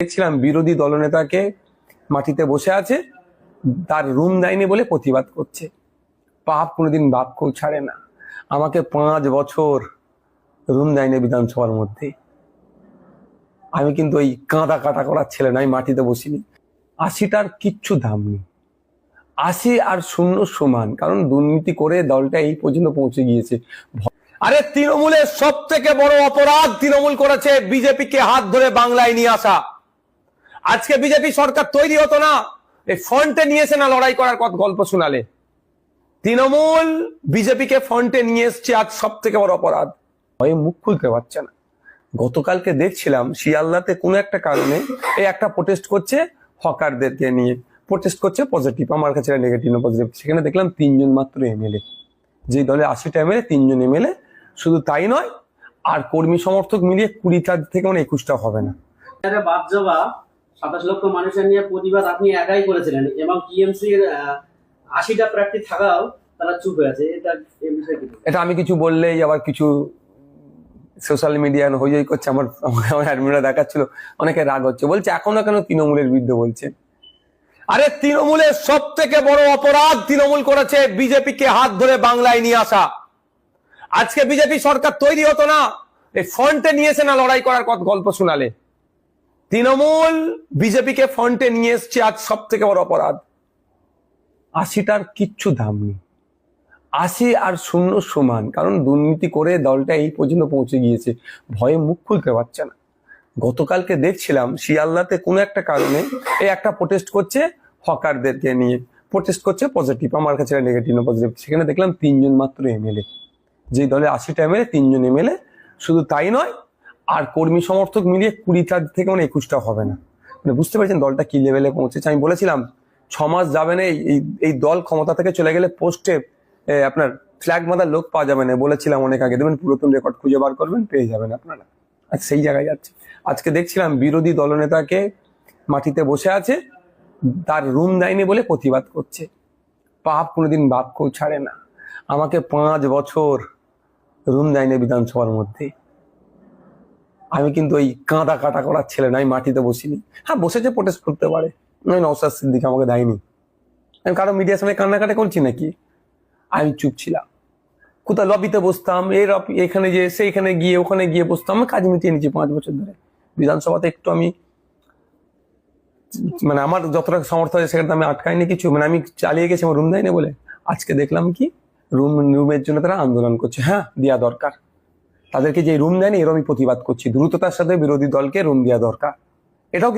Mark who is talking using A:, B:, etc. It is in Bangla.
A: দেখছিলাম বিরোধী দলনেতাকে মাটিতে বসে আছে, তার রুম দেয়নি বলে প্রতিবাদ করছে। পাপ কোনোদিন বাপকেও ছাড়ে না। আমাকে 5 বছর রুম দেয়নি বিধানসভার মধ্যে। আমি কিন্তু ওই কাঁদা কাটা করার ছেলে নয়, মাটিতে বসিনি। 80টার কিচ্ছু দাম নেই। 80 আর 0 সমান, কারণ দুর্নীতি করে দলটা এই পর্যন্ত পৌঁছে গিয়েছে। আরে তৃণমূলের সব থেকে বড় অপরাধ তৃণমূল করেছে বিজেপিকে হাত ধরে বাংলায় নিয়ে আসা। আজকে বিজেপি সরকার তৈরি হতো না, এই ফ্রন্টে নিয়েছে না লড়াই করার গল্প শোনালে। তৃণমূল বিজেপিকে ফ্রন্টে নিয়ে এসছে, আজ সব থেকে বড় অপরাধ। ভয়ে মুখ খুলতে পারছে না। গতকালকে দেখছিলাম শিয়ালদাতে কোনো একটা কারণে এই একটা প্রোটেস্ট করছে, হকারদেরকে নিয়ে প্রোটেস্ট করছে, পজিটিভ, আমার কাছে নেগেটিভ না পজিটিভ। সেখানে দেখলাম 3 জন মাত্র এমএলএ, যে দলে 80টা এমএলএ 3 জন এমএলএ। শুধু তাই নয়, আর কর্মী সমর্থক মিলিয়ে 20টা থেকে 21টা হবে না।
B: বাদ যাওয়া 27 লক্ষ মানুষের নিয়ে প্রতিবাদ আপনি একাই করেছিলেন এবং টিএমসির 80টা প্রার্থী থাকাও তারা চুপ হয়ে আছে।
A: এটা আমি কিছু বললেই আবার কিছু সোশ্যাল মিডিয়া হই করছে। আমার অ্যাডমিনরা দেখাচ্ছিল, অনেকে রাগ হচ্ছে, বলছে এখনো কেন তৃণমূলের বিরুদ্ধে বলছে। আরে তৃণমূলের সব থেকে বড় অপরাধ তৃণমূল করেছে বিজেপিকে হাত ধরে বাংলায় নিয়ে আসা। আজকে বিজেপি সরকার তৈরি হতো না, এই ফ্রন্টে নিয়েছে না লড়াই করার গল্প শোনালে। তৃণমূল বিজেপিকে ফ্রন্টে নিয়ে এসছে, আজ সব থেকে বড় অপরাধ। 80টার কিচ্ছু দাম নেই। 80 আর 0 সমান, কারণ দুর্নীতি করে দলটা এই পর্যন্ত পৌঁছে গিয়েছে। ভয়ে মুখ খুলতে পারছে না। গতকালকে দেখছিলাম শিয়ালদাতে কোনো একটা কারণে এই একটা প্রোটেস্ট করছে, হকারদেরকে নিয়ে প্রোটেস্ট করছে, পজিটিভ, আমার কাছে নেগেটিভ না পজিটিভ। সেখানে দেখলাম 3 জন মাত্র এমএলএ, যে দলে 80টা এমএলএ 3 জন এমএলএ। শুধু তাই নয়, আর কর্মী সমর্থক মিলিয়ে 20টা থেকে 21টা হবে না। মানে বুঝতে পারছেন দলটা কি লেভেলে পৌঁছেছে। আমি বলেছিলাম 6 মাস যাবে না, এই দল ক্ষমতা থেকে চলে গেলে পোস্টে আপনার ফ্ল্যাগ মাদার লোক পাওয়া যাবে না। বলেছিলাম অনেক আগে, দেবেন পুরাতন রেকর্ড খুঁজে বার করবেন, পেয়ে যাবেন আপনারা। আজ সেই জায়গায় যাচ্ছে। আজকে দেখছিলাম বিরোধী দলনেতাকে মাটিতে বসে আছে, তার রুম দেয়নি বলে প্রতিবাদ করছে। পাপ কোনোদিন বাপকেও ছাড়ে না। আমাকে 5 বছর রুম দেয়নি বিধানসভার মধ্যে। আমি কিন্তু ওই কাঁদা কাটা করার ছেলে নয়, মাটিতে বসিনি। হ্যাঁ, বসেছে, প্রোটেস্ট করতে পারে। নওশাদ সিদ্দিকী আমাকে দেয়নি। আমি কারো মিডিয়ার সামনে কান্নাকাটা করছি নাকি? আমি চুপ ছিলাম। কোথাও লবিতে বসতাম, এখানে যে সেইখানে গিয়ে ওখানে গিয়ে বসতাম। আমি কাজ মিটিয়ে নিচ্ছি 5 বছর ধরে। বিধানসভাতে একটু আমি মানে আমার যতটা সামর্থ্য আছে সেখানে আমি আটকাইনি কিছু, মানে আমি চালিয়ে গেছি আমার রুম দেয়নি বলে। আজকে দেখলাম কি রুমের জন্য তারা আন্দোলন করছে। হ্যাঁ, দেওয়া দরকার তাদেরকে, যে রুম দেয়নি এর আমি প্রতিবাদ করছি। দ্রুততার সাথে বিরোধী দলকে রুম দেওয়া দরকার, এটাও